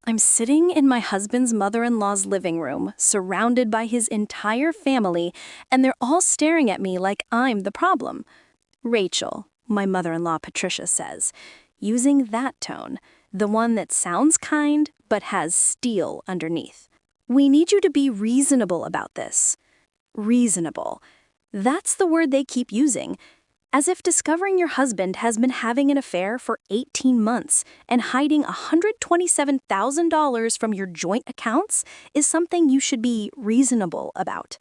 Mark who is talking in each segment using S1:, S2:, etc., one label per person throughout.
S1: I'm sitting in my husband's mother-in-law's living room, surrounded by his entire family, and they're all staring at me like I'm the problem. Rachel, my mother-in-law Patricia says, using that tone, the one that sounds kind but has steel underneath. We need you to be reasonable about this. Reasonable. That's the word they keep using, as if discovering your husband has been having an affair for 18 months and hiding $127,000 from your joint accounts is something you should be reasonable about.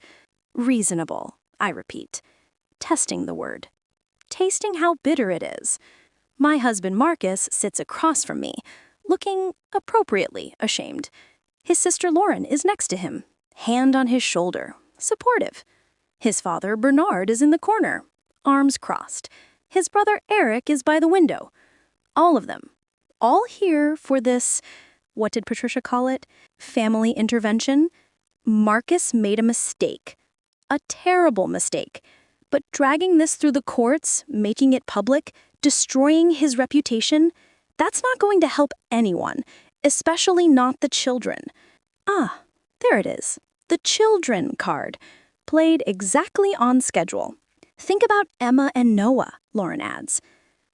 S1: Reasonable, I repeat. Testing the word. Tasting how bitter it is. My husband Marcus sits across from me, looking appropriately ashamed. His sister Lauren is next to him, hand on his shoulder, supportive. His father Bernard is in the corner, arms crossed. His brother Eric is by the window. All of them. All here for this, what did Patricia call it? Family intervention? Marcus made a mistake. A terrible mistake. But dragging this through the courts, making it public, destroying his reputation, that's not going to help anyone, especially not the children. Ah, there it is. The children card. Played exactly on schedule. Think about Emma and Noah, Lauren adds.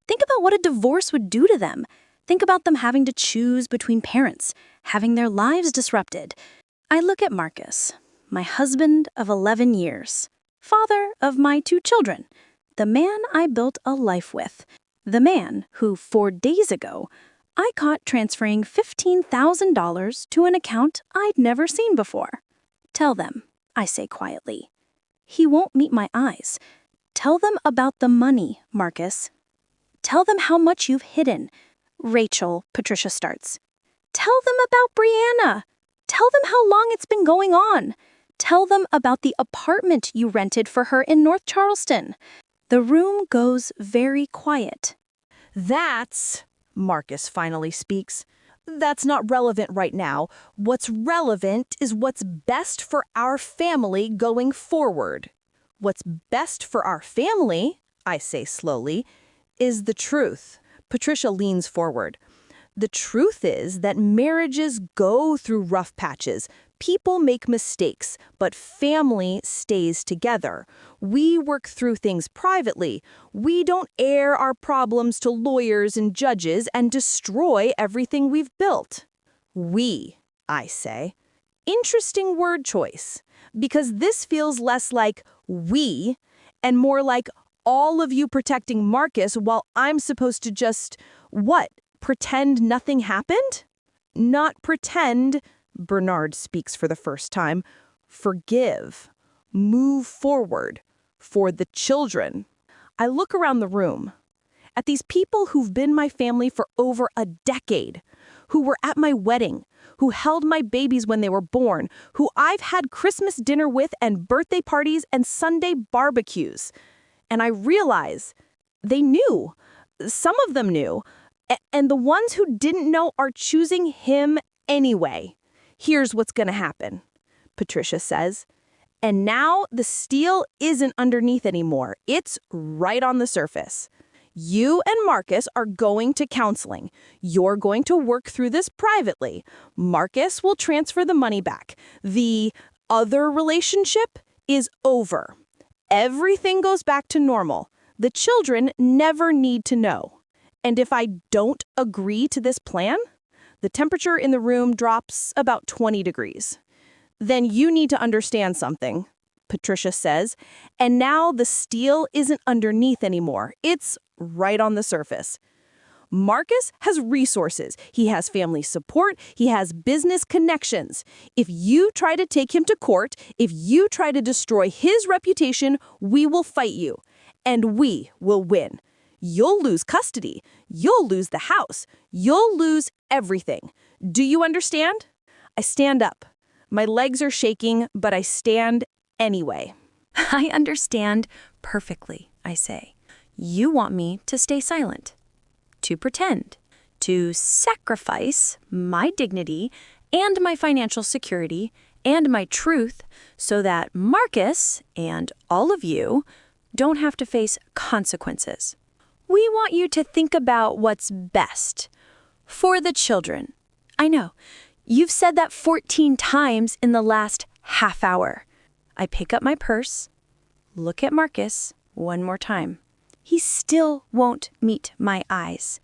S1: Think about what a divorce would do to them. Think about them having to choose between parents, having their lives disrupted. I look at Marcus, my husband of 11 years, father of my 2 children, the man I built a life with, the man who 4 days ago I caught transferring $15,000 to an account I'd never seen before. Tell them, I say quietly. He won't meet my eyes. Tell them about the money, Marcus. Tell them how much you've hidden. Rachel, Patricia starts. Tell them about Brianna. Tell them how long it's been going on. Tell them about the apartment you rented for her in North Charleston. The room goes very quiet.
S2: That's, Marcus finally speaks, that's not relevant right now. What's relevant is what's best for our family going forward. What's best for our family, I say slowly, is the truth. Patricia leans forward. The truth is that marriages go through rough patches. People make mistakes, but family stays together. We work through things privately. We don't air our problems to lawyers and judges and destroy everything we've built. We, I say. Interesting word choice, because this feels less like we and more like all of you protecting Marcus while I'm supposed to just, what, pretend nothing happened? Not pretend, Bernard speaks for the first time, forgive, move forward, for the children. I look around the room at these people who've been my family for over a decade, who were at my wedding, who held my babies when they were born, who I've had Christmas dinner with and birthday parties and Sunday barbecues. And I realize they knew. Some of them knew. And the ones who didn't know are choosing him anyway. Here's what's going to happen, Patricia says. And now the steel isn't underneath anymore. It's right on the surface. You and Marcus are going to counseling. You're going to work through this privately. Marcus will transfer the money back. The other relationship is over. Everything goes back to normal. The children never need to know. And if I don't agree to this plan, the temperature in the room drops about 20 degrees. Then you need to understand something, Patricia says, and now the steel isn't underneath anymore. It's right on the surface. Marcus has resources. He has family support. He has business connections. If you try to take him to court, if you try to destroy his reputation, we will fight you. And we will win. You'll lose custody. You'll lose the house. You'll lose everything. Do you understand? I stand up. My legs are shaking, but I stand anyway.
S1: I understand perfectly, I say. You want me to stay silent, to pretend, to sacrifice my dignity and my financial security and my truth so that Marcus and all of you don't have to face consequences. We want you to think about what's best for the children. I know. You've said that 14 times in the last half hour. I pick up my purse, look at Marcus one more time. He still won't meet my eyes.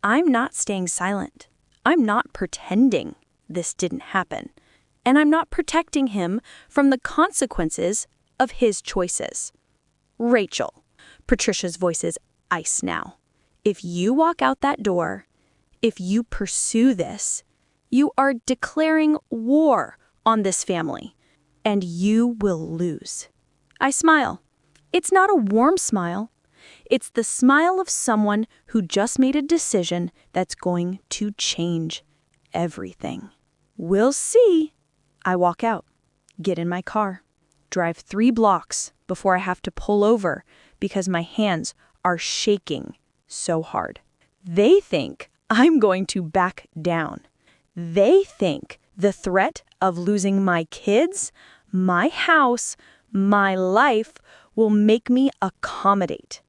S1: I'm not staying silent. I'm not pretending this didn't happen. And I'm not protecting him from the consequences of his choices. Rachel, Patricia's voice is ice now. If you walk out that door, if you pursue this, you are declaring war on this family, and you will lose. I smile. It's not a warm smile. It's the smile of someone who just made a decision that's going to change everything. We'll see. I walk out, get in my car, drive 3 blocks before I have to pull over because my hands are shaking so hard. They think I'm going to back down. They think the threat of losing my kids, my house, my life will make me accommodate,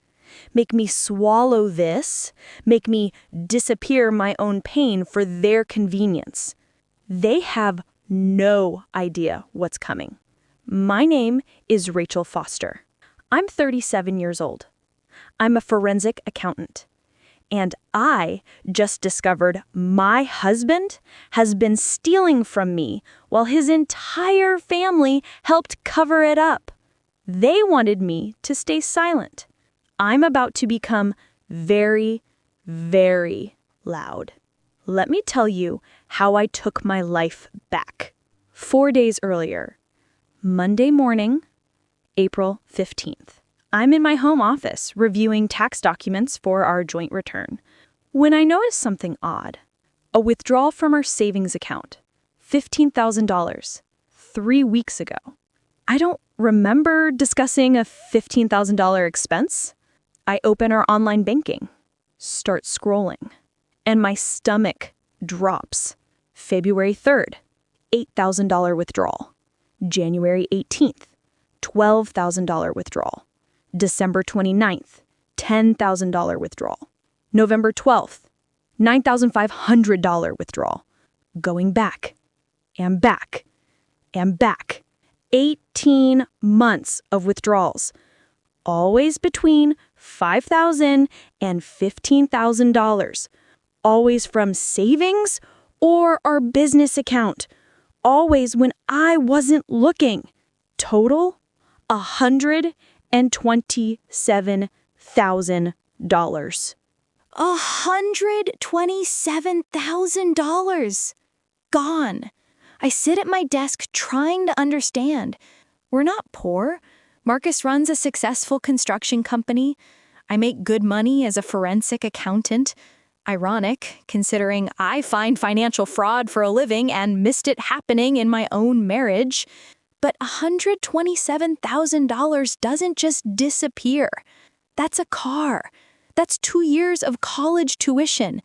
S1: make me swallow this, make me disappear my own pain for their convenience. They have no idea what's coming. My name is Rachel Foster. I'm 37 years old. I'm a forensic accountant. And I just discovered my husband has been stealing from me while his entire family helped cover it up. They wanted me to stay silent. I'm about to become very, very loud. Let me tell you how I took my life back. 4 days earlier, Monday morning, April 15th. I'm in my home office reviewing tax documents for our joint return when I notice something odd. A withdrawal from our savings account, $15,000, 3 weeks ago. I don't remember discussing a $15,000 expense. I open our online banking, start scrolling, and my stomach drops. February 3rd, $8,000 withdrawal. January 18th, $12,000 withdrawal. December 29th, $10,000 withdrawal. November 12th, $9,500 withdrawal. Going back, and back, and back. 18 months of withdrawals. Always between $5,000 and $15,000. Always from savings or our business account. Always when I wasn't looking. Total, $127,000.
S3: $127,000. Gone. I sit at my desk trying to understand. We're not poor. Marcus runs a successful construction company. I make good money as a forensic accountant. Ironic, considering I find financial fraud for a living and missed it happening in my own marriage. But $127,000 doesn't just disappear. That's a car. That's 2 years of college tuition.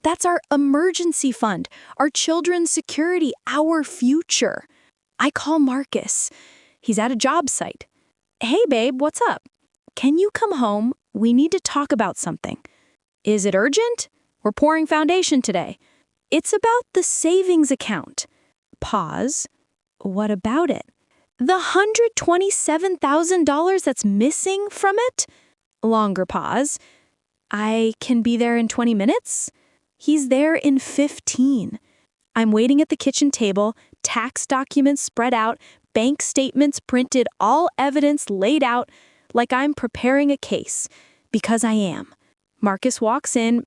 S3: That's our emergency fund, our children's security, our future. I call Marcus. He's at a job site. Hey, babe, what's up? Can you come home? We need to talk about something. Is it urgent? We're pouring foundation today. It's about the savings account. Pause. What about it? The $127,000 that's missing from it? Longer pause. I can be there in 20 minutes? He's there in 15. I'm waiting at the kitchen table, tax documents spread out, bank statements printed, all evidence laid out, like I'm preparing a case, because I am. Marcus walks in,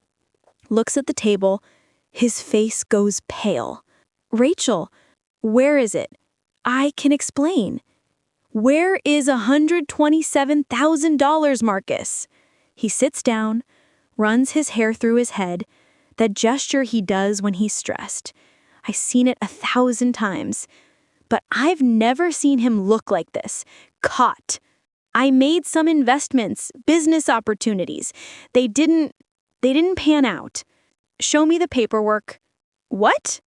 S3: looks at the table, his face goes pale. Rachel, where is it? I can explain. Where is $127,000, Marcus? He sits down, runs his hair through his head, that gesture he does when he's stressed. I've seen it 1,000 times, but I've never seen him look like this, caught. I made some investments, business opportunities. They didn't pan out. Show me the paperwork. What?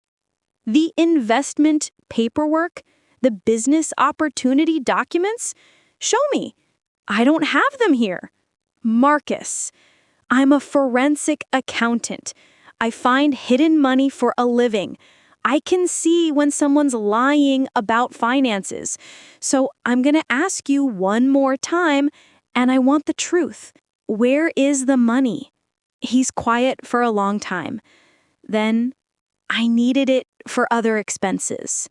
S3: The investment paperwork? The business opportunity documents? Show me. I don't have them here. Marcus, I'm a forensic accountant. I find hidden money for a living. I can see when someone's lying about finances. So I'm going to ask you one more time, and I want the truth. Where is the money? He's quiet for a long time. Then, I needed it for other expenses.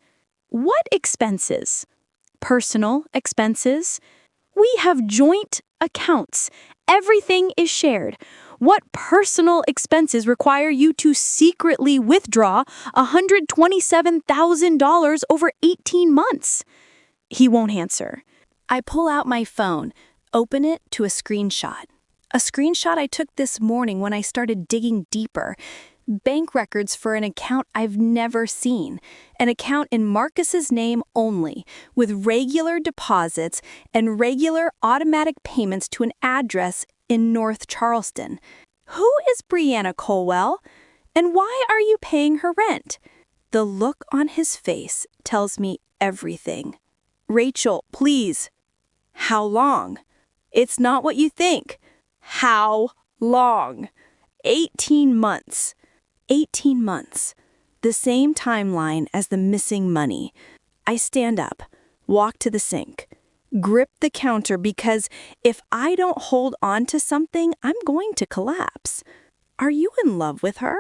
S3: What expenses? Personal expenses. We have joint accounts. Everything is shared. What personal expenses require you to secretly withdraw $127,000 over 18 months? He won't answer.
S1: I pull out my phone, open it to a screenshot. A screenshot I took this morning when I started digging deeper. Bank records for an account I've never seen. An account in Marcus's name only, with regular deposits and regular automatic payments to an address in North Charleston. Who is Brianna Colwell? And why are you paying her rent? The look on his face tells me everything. Rachel, please. How long? It's not what you think. How long? 18 months. 18 months. The same timeline as the missing money. I stand up, walk to the sink, grip the counter because if I don't hold on to something, I'm going to collapse. Are you in love with her?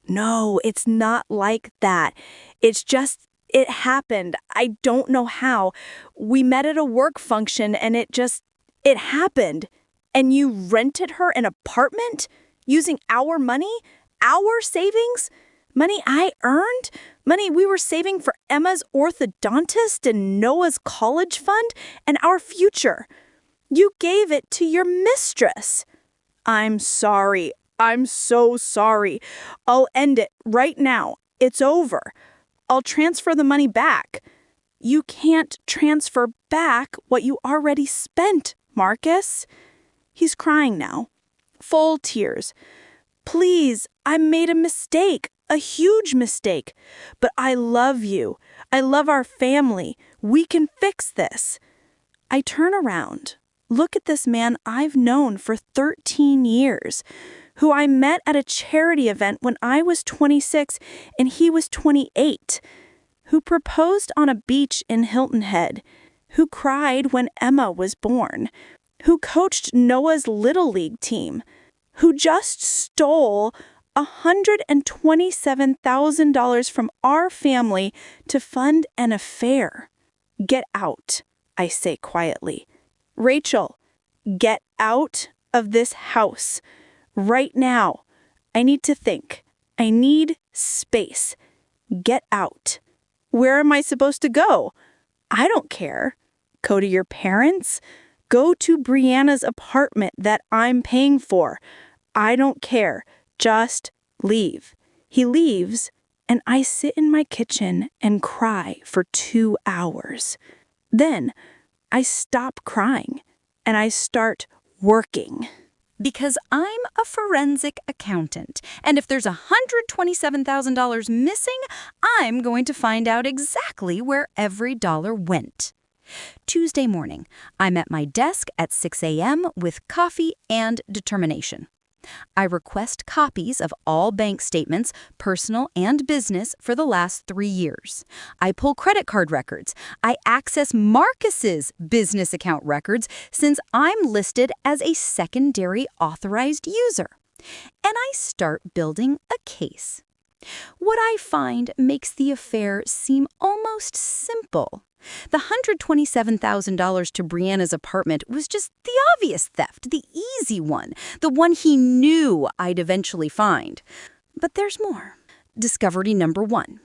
S1: No, it's not like that. It's just, it happened. I don't know how. We met at a work function and it happened. And you rented her an apartment using our money? Our savings? Money I earned? Money we were saving for Emma's orthodontist and Noah's college fund and our future. You gave it to your mistress. I'm sorry. I'm so sorry. I'll end it right now. It's over. I'll transfer the money back. You can't transfer back what you already spent, Marcus. He's crying now. Full tears. Please, I made a mistake, a huge mistake. But I love you. I love our family. We can fix this. I turn around. Look at this man I've known for 13 years, who I met at a charity event when I was 26 and he was 28, who proposed on a beach in Hilton Head, who cried when Emma was born, who coached Noah's Little League team, who just stole $127,000 from our family to fund an affair. Get out, I say quietly. Rachel, get out of this house. Right now. I need to think. I need space. Get out. Where am I supposed to go? I don't care. Go to your parents? Go to Brianna's apartment that I'm paying for. I don't care. Just leave. He leaves, and I sit in my kitchen and cry for 2 hours. Then I stop crying, and I start working.
S4: Because I'm a forensic accountant, and if there's $127,000 missing, I'm going to find out exactly where every dollar went. Tuesday morning, I'm at my desk at 6 a.m. with coffee and determination. I request copies of all bank statements, personal and business, for the last 3 years. I pull credit card records. I access Marcus's business account records since I'm listed as a secondary authorized user. And I start building a case. What I find makes the affair seem almost simple. The $127,000 to Brianna's apartment was just the obvious theft, the easy one, the one he knew I'd eventually find. But there's more. Discovery number 1,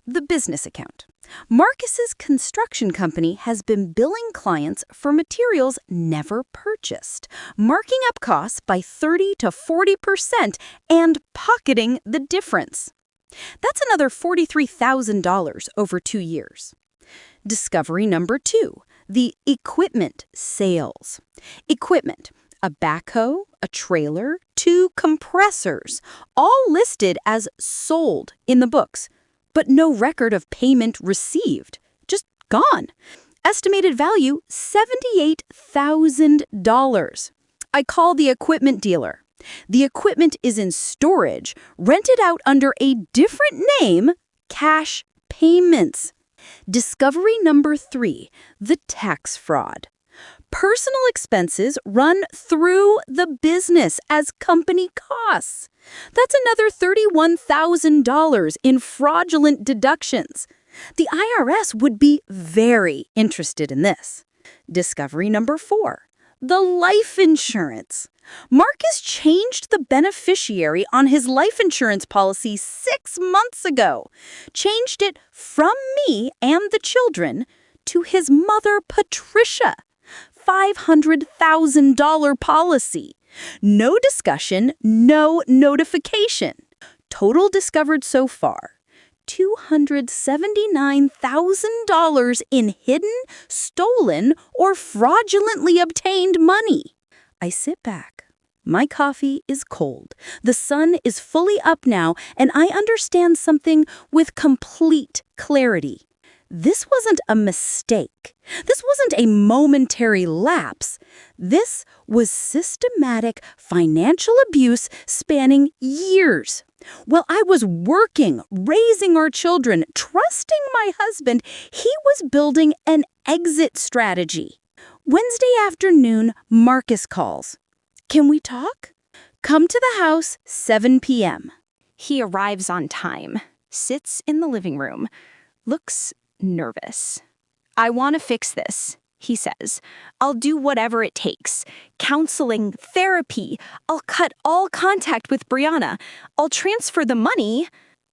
S4: the business account. Marcus's construction company has been billing clients for materials never purchased, marking up costs by 30 to 40% and pocketing the difference. That's another $43,000 over 2 years. Discovery number 2, the equipment sales. Equipment, a backhoe, a trailer, 2 compressors, all listed as sold in the books, but no record of payment received, just gone. Estimated value, $78,000. I call the equipment dealer. The equipment is in storage, rented out under a different name, cash payments. Discovery number 3, the tax fraud. Personal expenses run through the business as company costs. That's another $31,000 in fraudulent deductions. The IRS would be very interested in this. Discovery number 4, the life insurance. Marcus changed the beneficiary on his life insurance policy 6 months ago. Changed it from me and the children to his mother, Patricia. $500,000 policy. No discussion, no notification. Total discovered so far, $279,000 in hidden, stolen, or fraudulently obtained money. I sit back. My coffee is cold. The sun is fully up now, and I understand something with complete clarity. This wasn't a mistake. This wasn't a momentary lapse. This was systematic financial abuse spanning years. While I was working, raising our children, trusting my husband, he was building an exit strategy. Wednesday afternoon, Marcus calls. Can we talk? Come to the house, 7 p.m.
S3: He arrives on time, sits in the living room, looks nervous. I want to fix this, he says. I'll do whatever it takes. Counseling, therapy. I'll cut all contact with Brianna. I'll transfer the money.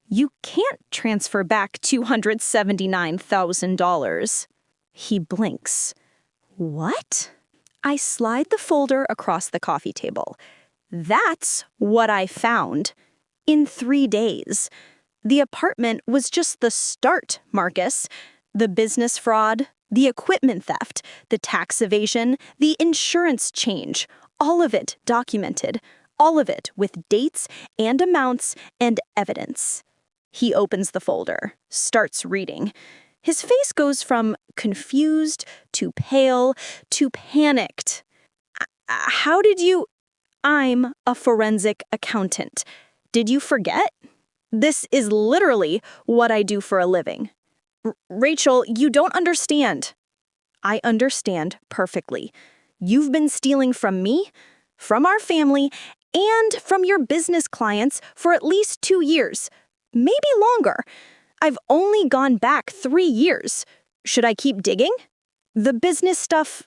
S3: You can't transfer back $279,000. He blinks. What? I slide the folder across the coffee table. That's what I found. In 3 days. The apartment was just the start, Marcus. The business fraud, the equipment theft, the tax evasion, the insurance change, all of it documented, all of it with dates and amounts and evidence. He opens the folder, starts reading. His face goes from confused to pale to panicked. How did you... I'm a forensic accountant. Did you forget? This is literally what I do for a living. Rachel, you don't understand. I understand perfectly. You've been stealing from me, from our family, and from your business clients for at least 2 years, maybe longer. I've only gone back 3 years. Should I keep digging? The business stuff,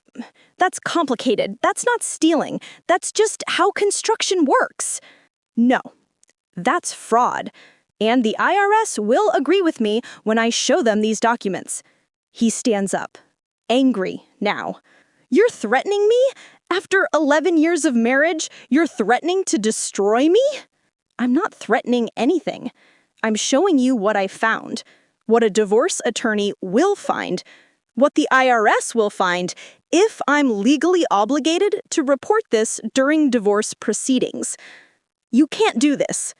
S3: that's complicated. That's not stealing. That's just how construction works. No, that's fraud. And the IRS will agree with me when I show them these documents. He stands up, angry now. You're threatening me? After 11 years of marriage, you're threatening to destroy me? I'm not threatening anything. I'm showing you what I found, what a divorce attorney will find, what the IRS will find if I'm legally obligated to report this during divorce proceedings. You can't do this.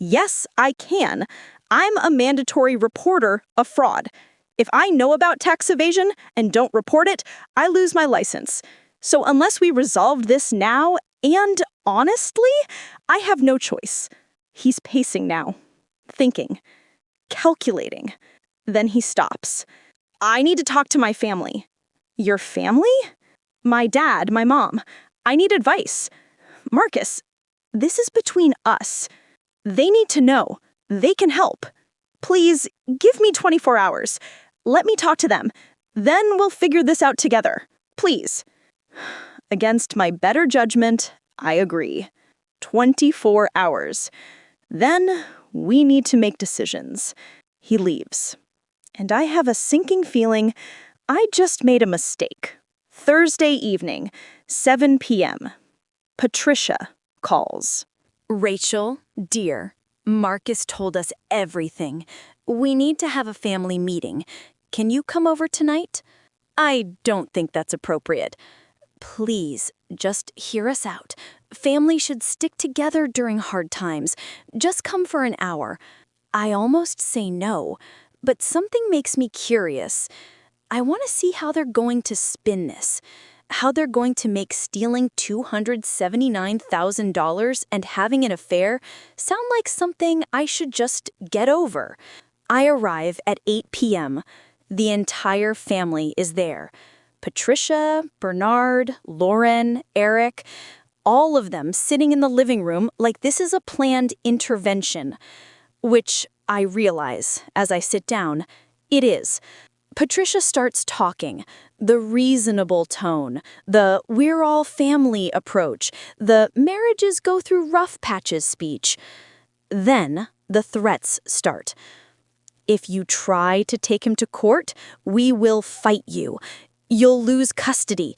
S3: Yes, I can. I'm a mandatory reporter of fraud. If I know about tax evasion and don't report it, I lose my license. So unless we resolve this now, and honestly, I have no choice. He's pacing now, thinking, calculating. Then he stops. I need to talk to my family. Your family? My dad, my mom. I need advice. Marcus, this is between us. They need to know. They can help. Please, give me 24 hours. Let me talk to them. Then we'll figure this out together. Please. Against my better judgment, I agree. 24 hours. Then we need to make decisions. He leaves. And I have a sinking feeling I just made a mistake. Thursday evening, 7 p.m. Patricia calls.
S1: Rachel, dear, Marcus told us everything. We need to have a family meeting. Can you come over tonight? I don't think that's appropriate. Please, just hear us out. Family should stick together during hard times. Just come for an hour. I almost say no, but something makes me curious. I want to see how they're going to spin this. how they're going to make stealing $279,000 and having an affair sound like something I should just get over. I arrive at 8 p.m. The entire family is there. Patricia, Bernard, Lauren, Eric, all of them sitting in the living room like this is a planned intervention, which I realize as I sit down, it is. Patricia starts talking, the reasonable tone, the we're all family approach, the marriages go through rough patches speech. Then the threats start. If you try to take him to court, we will fight you. You'll lose custody.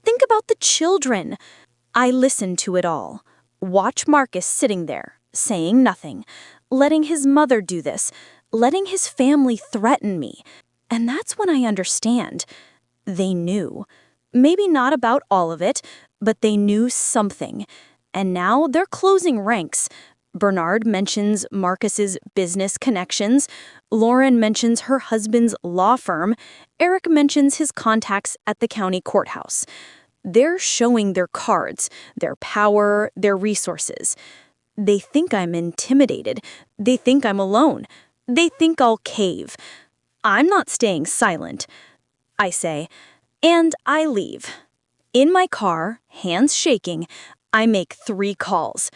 S1: Think about the children. I listen to it all. Watch Marcus sitting there, saying nothing, letting his mother do this, letting his family threaten me. And that's when I understand. They knew. Maybe not about all of it, but they knew something. And now they're closing ranks. Bernard mentions Marcus's business connections. Lauren mentions her husband's law firm. Eric mentions his contacts at the county courthouse. They're showing their cards, their power, their resources. They think I'm intimidated. They think I'm alone. They think I'll cave. I'm not staying silent, I say, and I leave. In my car, hands shaking, I make 3 calls.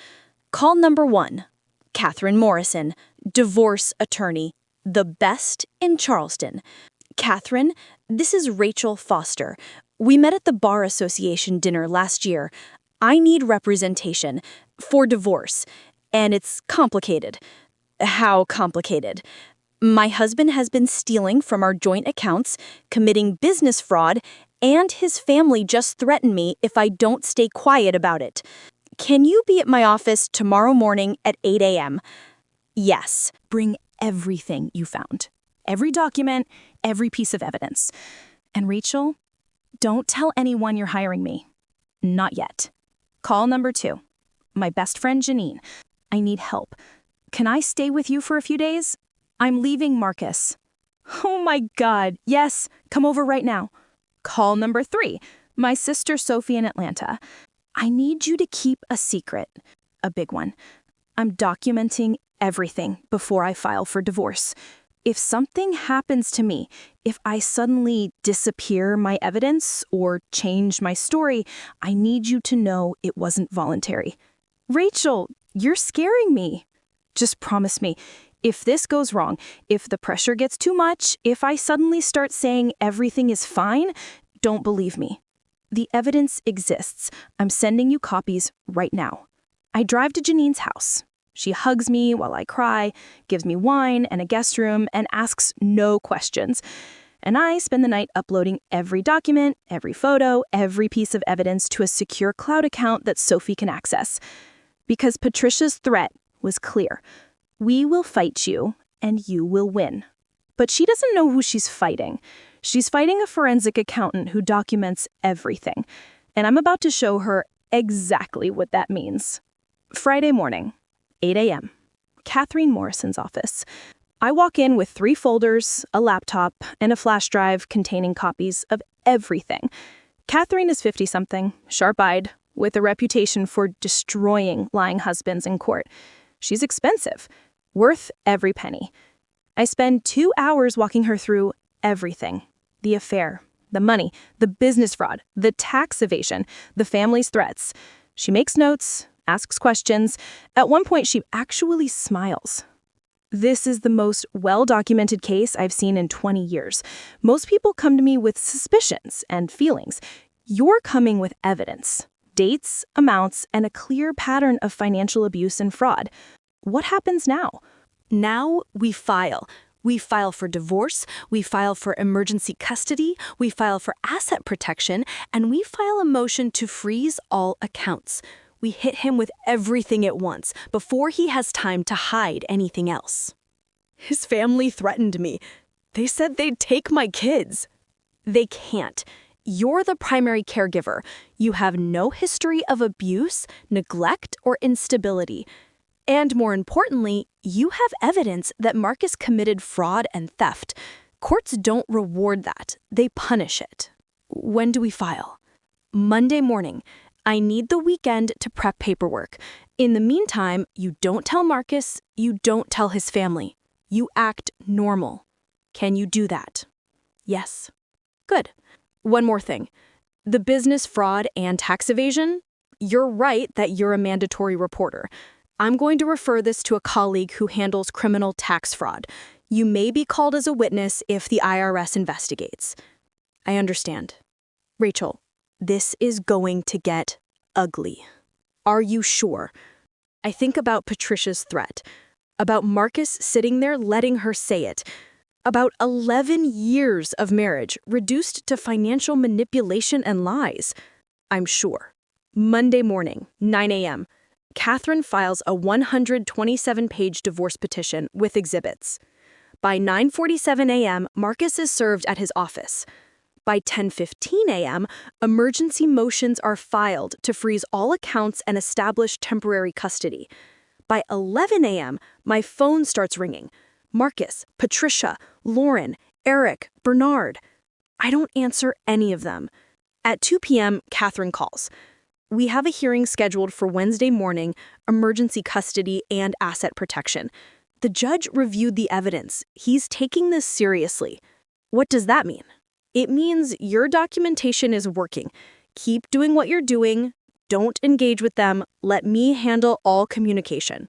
S1: Call number 1, Catherine Morrison, divorce attorney, the best in Charleston. Catherine, this is Rachel Foster. We met at the Bar Association dinner last year. I need representation for divorce, and it's complicated. How complicated? My husband has been stealing from our joint accounts, committing business fraud, and his family just threatened me if I don't stay quiet about it. Can you be at my office tomorrow morning at 8 a.m.? Yes.
S2: Bring everything you found. Every document, every piece of evidence. And Rachel, don't tell anyone you're hiring me. Not yet. Call number 2. My best friend Janine. I need help. Can I stay with you for a few days? I'm leaving Marcus. Oh my God, yes, come over right now. Call number 3. My sister Sophie in Atlanta. I need you to keep a secret. A big one. I'm documenting everything before I file for divorce. If something happens to me, if I suddenly disappear my evidence or change my story, I need you to know it wasn't voluntary. Rachel, you're scaring me. Just promise me, if this goes wrong, if the pressure gets too much, if I suddenly start saying everything is fine, don't believe me. The evidence exists. I'm sending you copies right now. I drive to Janine's house. She hugs me while I cry, gives me wine and a guest room, and asks no questions. And I spend the night uploading every document, every photo, every piece of evidence to a secure cloud account that Sophie can access. Because Patricia's threat was clear. We will fight you, and you will win. But she doesn't know who she's fighting. She's fighting a forensic accountant who documents everything. And I'm about to show her exactly what that means. Friday morning, 8 a.m., Catherine Morrison's office. I walk in with 3 folders, a laptop, and a flash drive containing copies of everything. Catherine is 50-something, sharp-eyed, with a reputation for destroying lying husbands in court. She's expensive, worth every penny. I spend 2 hours walking her through everything. The affair, the money, the business fraud, the tax evasion, the family's threats. She makes notes, asks questions. At one point, she actually smiles. This is the most well-documented case I've seen in 20 years. Most people come to me with suspicions and feelings. You're coming with evidence. Dates, amounts, and a clear pattern of financial abuse and fraud. What happens now?
S3: Now we file. We file for divorce, we file for emergency custody, we file for asset protection, and we file a motion to freeze all accounts. We hit him with everything at once before he has time to hide anything else. His family threatened me. They said they'd take my kids. They can't. You're the primary caregiver. You have no history of abuse, neglect, or instability. And more importantly, you have evidence that Marcus committed fraud and theft. Courts don't reward that. They punish it. When do we file? Monday morning. I need the weekend to prep paperwork. In the meantime, you don't tell Marcus, you don't tell his family. You act normal. Can you do that? Yes. Good. One more thing. The business fraud and tax evasion? You're right that you're a mandatory reporter. I'm going to refer this to a colleague who handles criminal tax fraud. You may be called as a witness if the IRS investigates. I understand. Rachel, this is going to get ugly. Are you sure? I think about Patricia's threat, about Marcus sitting there letting her say it, about 11 years of marriage reduced to financial manipulation and lies. I'm sure. Monday morning, 9 a.m., Catherine files a 127-page divorce petition with exhibits. By 9:47 a.m., Marcus is served at his office. By 10:15 a.m., emergency motions are filed to freeze all accounts and establish temporary custody. By 11 a.m., my phone starts ringing. Marcus, Patricia, Lauren, Eric, Bernard. I don't answer any of them. At 2 p.m., Catherine calls. We have a hearing scheduled for Wednesday morning, emergency custody and asset protection. The judge reviewed the evidence. He's taking this seriously. What does that mean? It means your documentation is working. Keep doing what you're doing. Don't engage with them. Let me handle all communication.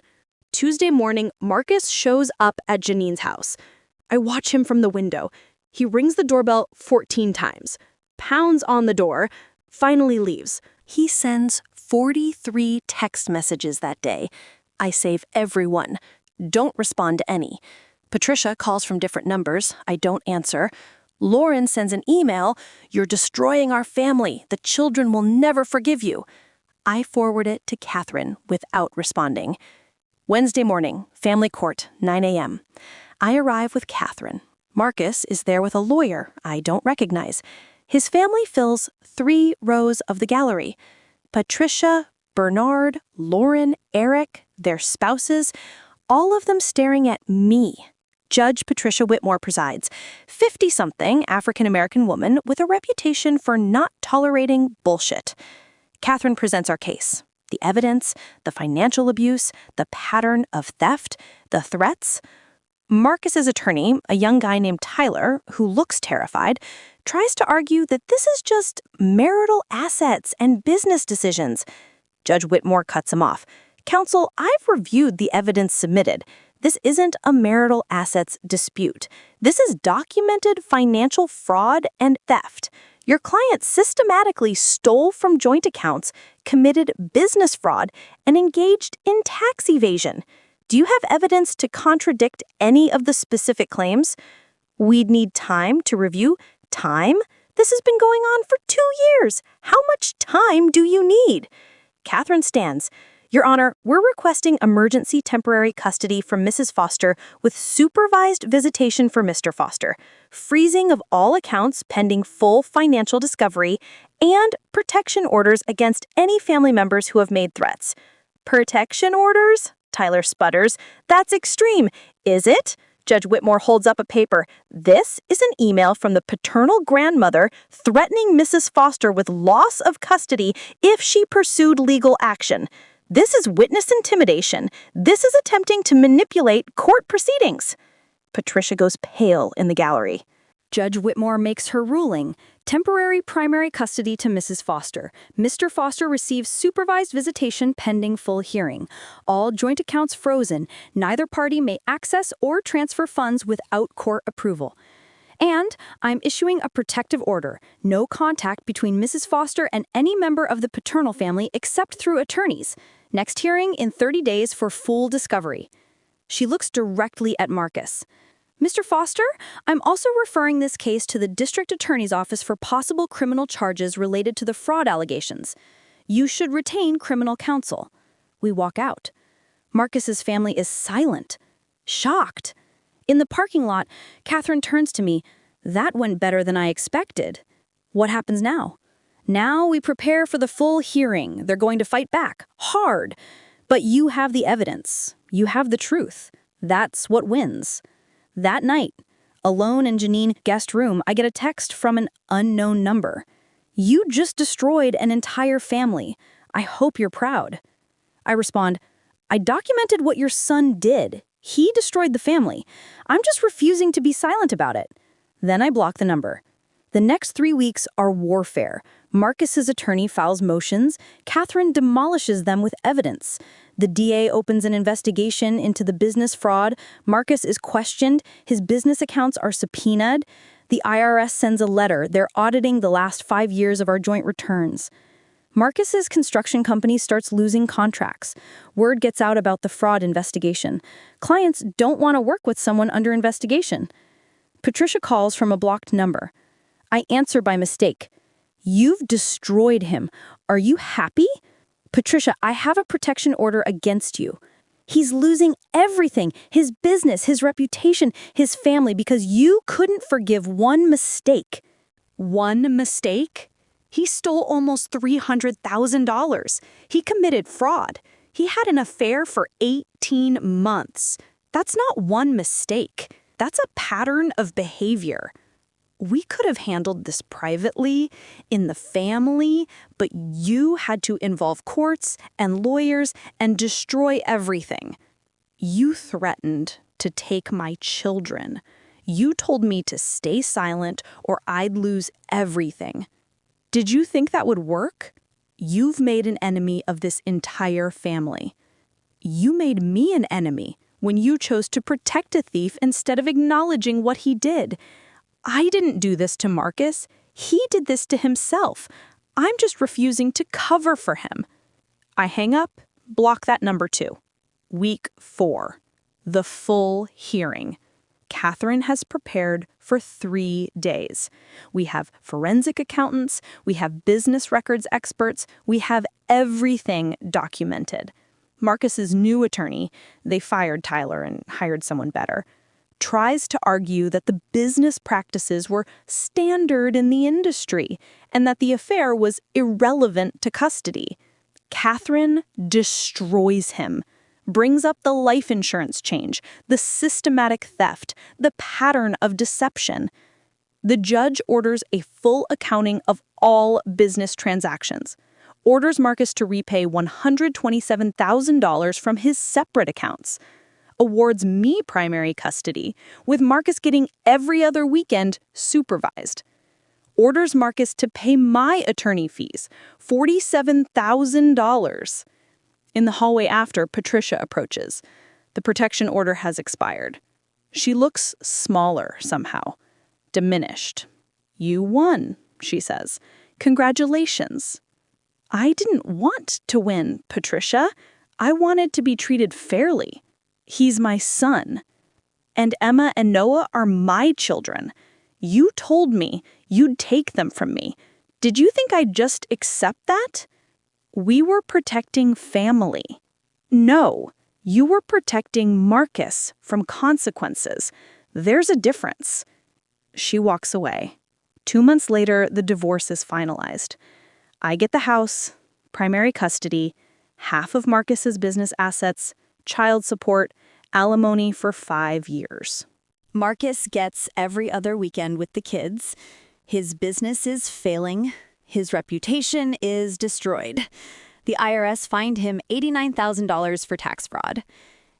S3: Tuesday morning, Marcus shows up at Janine's house. I watch him from the window. He rings the doorbell 14 times, pounds on the door, finally leaves.
S1: He sends 43 text messages that day. I save every one. Don't respond to any. Patricia calls from different numbers. I don't answer. Lauren sends an email. You're destroying our family. The children will never forgive you. I forward it to Catherine without responding. Wednesday morning, family court, 9 a.m. I arrive with Catherine. Marcus is there with a lawyer I don't recognize. His family fills 3 rows of the gallery. Patricia, Bernard, Lauren, Eric, their spouses, all of them staring at me. Judge Patricia Whitmore presides, 50-something African-American woman with a reputation for not tolerating bullshit. Catherine presents our case. The evidence, the financial abuse, the pattern of theft, the threats. Marcus's attorney, a young guy named Tyler, who looks terrified, tries to argue that this is just marital assets and business decisions. Judge Whitmore cuts him off. Counsel, I've reviewed the evidence submitted. This isn't a marital assets dispute. This is documented financial fraud and theft. Your client systematically stole from joint accounts, committed business fraud, and engaged in tax evasion. Do you have evidence to contradict any of the specific claims? We'd need time to review. Time? This has been going on for 2 years. How much time do you need? Catherine stands. Your Honor, we're requesting emergency temporary custody from Mrs. Foster with supervised visitation for Mr. Foster, freezing of all accounts pending full financial discovery, and protection orders against any family members who have made threats. Protection orders? Tyler sputters. That's extreme. Is it? Judge Whitmore holds up a paper. This is an email from the paternal grandmother threatening Mrs. Foster with loss of custody if she pursued legal action. This is witness intimidation. This is attempting to manipulate court proceedings. Patricia goes pale in the gallery.
S4: Judge Whitmore makes her ruling. Temporary primary custody to Mrs. Foster. Mr. Foster receives supervised visitation pending full hearing. All joint accounts frozen. Neither party may access or transfer funds without court approval. And I'm issuing a protective order. No contact between Mrs. Foster and any member of the paternal family except through attorneys. Next hearing in 30 days for full discovery. She looks directly at Marcus. Mr. Foster, I'm also referring this case to the district attorney's office for possible criminal charges related to the fraud allegations. You should retain criminal counsel. We walk out. Marcus's family is silent, shocked. In the parking lot, Catherine turns to me. That went better than I expected. What happens now? Now we prepare for the full hearing. They're going to fight back, hard. But you have the evidence. You have the truth. That's what wins. That night, alone in Janine's guest room, I get a text from an unknown number.
S1: You just destroyed an entire family. I hope you're proud. I respond, I documented what your son did. He destroyed the family. I'm just refusing to be silent about it. Then I block the number. The next 3 weeks are warfare. Marcus's attorney files motions. Catherine demolishes them with evidence. The DA opens an investigation into the business fraud. Marcus is questioned. His business accounts are subpoenaed. The IRS sends a letter. They're auditing the last 5 years of our joint returns. Marcus's construction company starts losing contracts. Word gets out about the fraud investigation. Clients don't want to work with someone under investigation. Patricia calls from a blocked number. I answer by mistake. You've destroyed him. Are you happy? Patricia, I have a protection order against you. He's losing everything, his business, his reputation, his family, because you couldn't forgive one mistake.
S2: One mistake? He stole almost $300,000. He committed fraud. He had an affair for 18 months. That's not one mistake. That's a pattern of behavior. We could have handled this privately, in the family, but you had to involve courts and lawyers and destroy everything. You threatened to take my children. You told me to stay silent or I'd lose everything. Did you think that would work? You've made an enemy of this entire family. You made me an enemy when you chose to protect a thief instead of acknowledging what he did. I didn't do this to Marcus. He did this to himself. I'm just refusing to cover for him. I hang up, block that number too. Week 4. The full hearing. Catherine has prepared for 3 days. We have forensic accountants, we have business records experts, we have everything documented. Marcus's new attorney, they fired Tyler and hired someone better, tries to argue that the business practices were standard in the industry and that the affair was irrelevant to custody. Catherine destroys him. Brings up the life insurance change, the systematic theft, the pattern of deception. The judge orders a full accounting of all business transactions, orders Marcus to repay $127,000 from his separate accounts, awards me primary custody, with Marcus getting every other weekend supervised, orders Marcus to pay my attorney fees, $47,000. In the hallway after, Patricia approaches. The protection order has expired. She looks smaller somehow, diminished. You won, she says. Congratulations. I didn't want to win, Patricia. I wanted to be treated fairly. He's my son. And Emma and Noah are my children. You told me you'd take them from me. Did you think I'd just accept that? We were protecting family. No, you were protecting Marcus from consequences. There's a difference. She walks away. 2 months later, the divorce is finalized. I get the house, primary custody, half of Marcus's business assets, child support, alimony for 5 years.
S1: Marcus gets every other weekend with the kids. His business is failing. His reputation is destroyed. The IRS fined him $89,000 for tax fraud.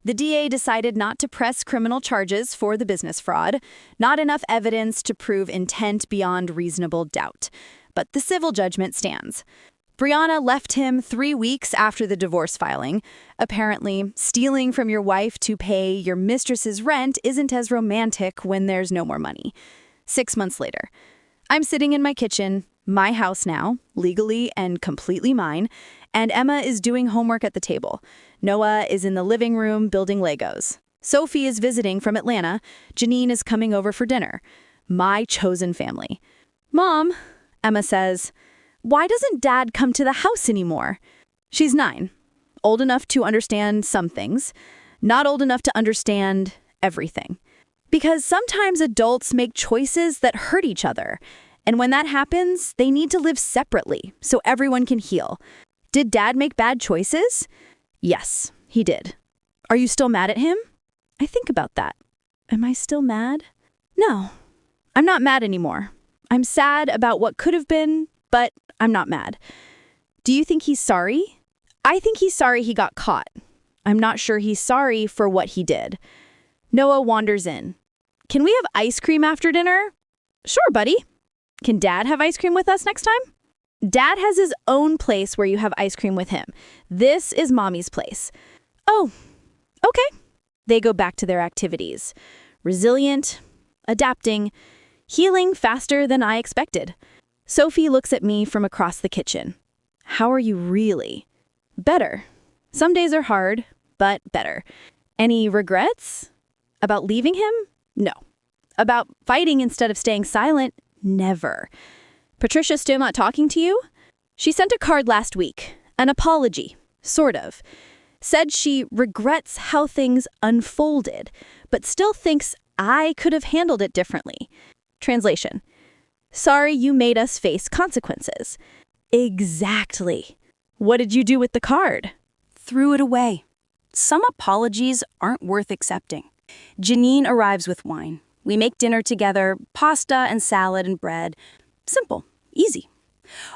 S1: The DA decided not to press criminal charges for the business fraud, not enough evidence to prove intent beyond reasonable doubt. But the civil judgment stands. Brianna left him 3 weeks after the divorce filing. Apparently, stealing from your wife to pay your mistress's rent isn't as romantic when there's no more money. 6 months later, I'm sitting in my kitchen, my house now, legally and completely mine, and Emma is doing homework at the table. Noah is in the living room building Legos. Sophie is visiting from Atlanta. Janine is coming over for dinner. My chosen family. Mom, Emma says, why doesn't Dad come to the house anymore? She's 9, old enough to understand some things, not old enough to understand everything. Because sometimes adults make choices that hurt each other. And when that happens, they need to live separately so everyone can heal. Did Dad make bad choices? Yes, he did. Are you still mad at him? I think about that. Am I still mad? No, I'm not mad anymore. I'm sad about what could have been
S3: But I'm not mad. Do you think he's sorry? I think he's sorry he got caught. I'm not sure he's sorry for what he did. Noah wanders in. Can we have ice cream after dinner? Sure, buddy. Can Dad have ice cream with us next time? Dad has his own place where you have ice cream with him. This is Mommy's place. Oh, okay. They go back to their activities. Resilient, adapting, healing faster than I expected. Sophie looks at me from across the kitchen. How are you really? Better. Some days are hard, but better. Any regrets? About leaving him? No. About fighting instead of staying silent? Never. Patricia still not talking to you? She sent a card last week. An apology, sort of. Said she regrets how things unfolded, but still thinks I could have handled it differently. Translation. Sorry you made us face consequences. Exactly. What did you do with the card?
S1: Threw it away. Some apologies aren't worth accepting. Janine arrives with wine. We make dinner together, pasta and salad and bread. Simple, easy.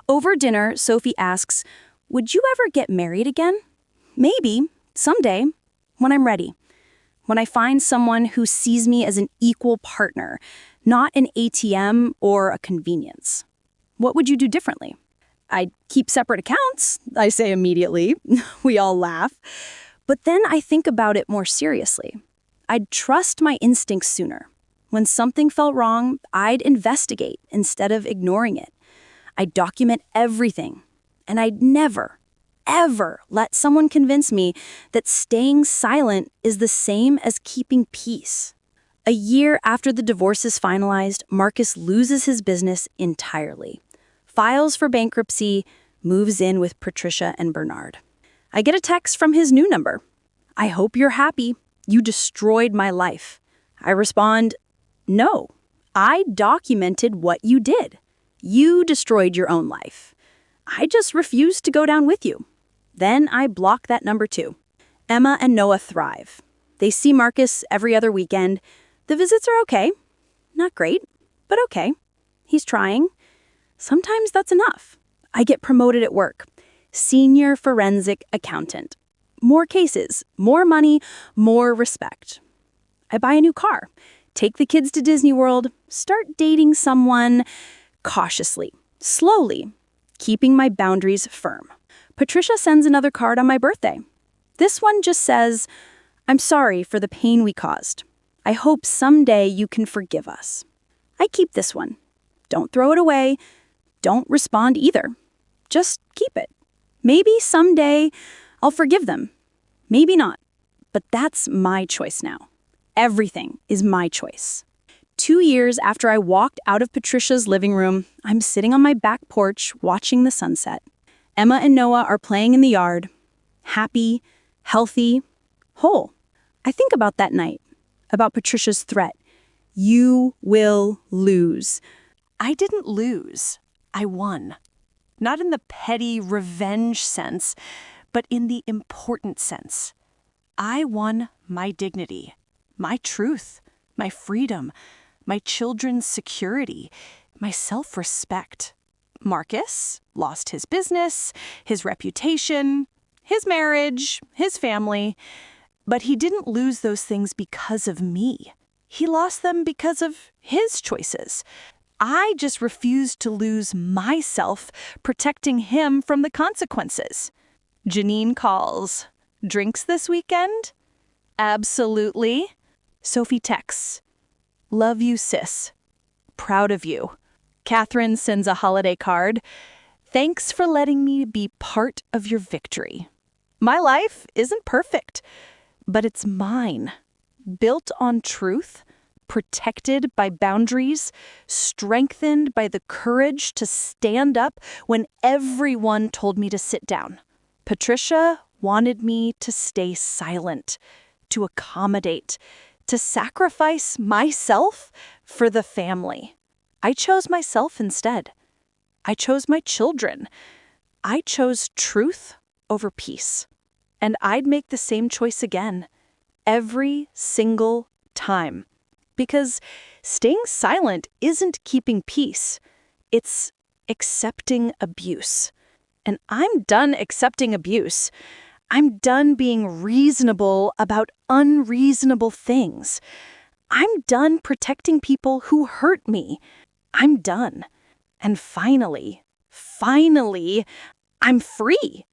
S1: Over dinner, Sophie asks, would you ever get married again? Maybe, someday, when I'm ready. When I find someone who sees me as an equal partner, not an ATM or a convenience. What would you do differently? I'd keep separate accounts, I say immediately. We all laugh. But then I think about it more seriously. I'd trust my instincts sooner. When something felt wrong, I'd investigate instead of ignoring it. I'd document everything. And I'd never, ever let someone convince me that staying silent is the same as keeping peace. A year after the divorce is finalized, Marcus loses his business entirely. Files for bankruptcy, moves in with Patricia and Bernard. I get a text from his new number. I hope you're happy. You destroyed my life. I respond, no, I documented what you did. You destroyed your own life. I just refused to go down with you. Then I block that number too. Emma and Noah thrive. They see Marcus every other weekend. The visits are okay. Not great, but okay. He's trying. Sometimes that's enough. I get promoted at work. Senior forensic accountant. More cases, more money, more respect. I buy a new car, take the kids to Disney World, start dating someone cautiously, slowly, keeping my boundaries firm. Patricia sends another card on my birthday. This one just says, I'm sorry for the pain we caused. I hope someday you can forgive us. I keep this one. Don't throw it away. Don't respond either. Just keep it. Maybe someday I'll forgive them. Maybe not. But that's my choice now. Everything is my choice. 2 years after I walked out of Patricia's living room, I'm sitting on my back porch watching the sunset. Emma and Noah are playing in the yard. Happy, healthy, whole. I think about that night, about Patricia's threat. You will lose. I didn't lose. I won. Not in the petty revenge sense, but in the important sense. I won my dignity, my truth, my freedom, my children's security, my self-respect. Marcus lost his business, his reputation, his marriage, his family, but he didn't lose those things because of me. He lost them because of his choices. I just refused to lose myself protecting him from the consequences. Janine calls. Drinks this weekend? Absolutely. Sophie texts. Love you, sis. Proud of you. Catherine sends a holiday card. Thanks for letting me be part of your victory. My life isn't perfect, but it's mine. Built on truth, protected by boundaries, strengthened by the courage to stand up when everyone told me to sit down. Patricia wanted me to stay silent, to accommodate, to sacrifice myself for the family. I chose myself instead. I chose my children. I chose truth over peace. And I'd make the same choice again, every single time. Because staying silent isn't keeping peace. It's accepting abuse. And I'm done accepting abuse. I'm done being reasonable about unreasonable things. I'm done protecting people who hurt me. I'm done. And finally, I'm free.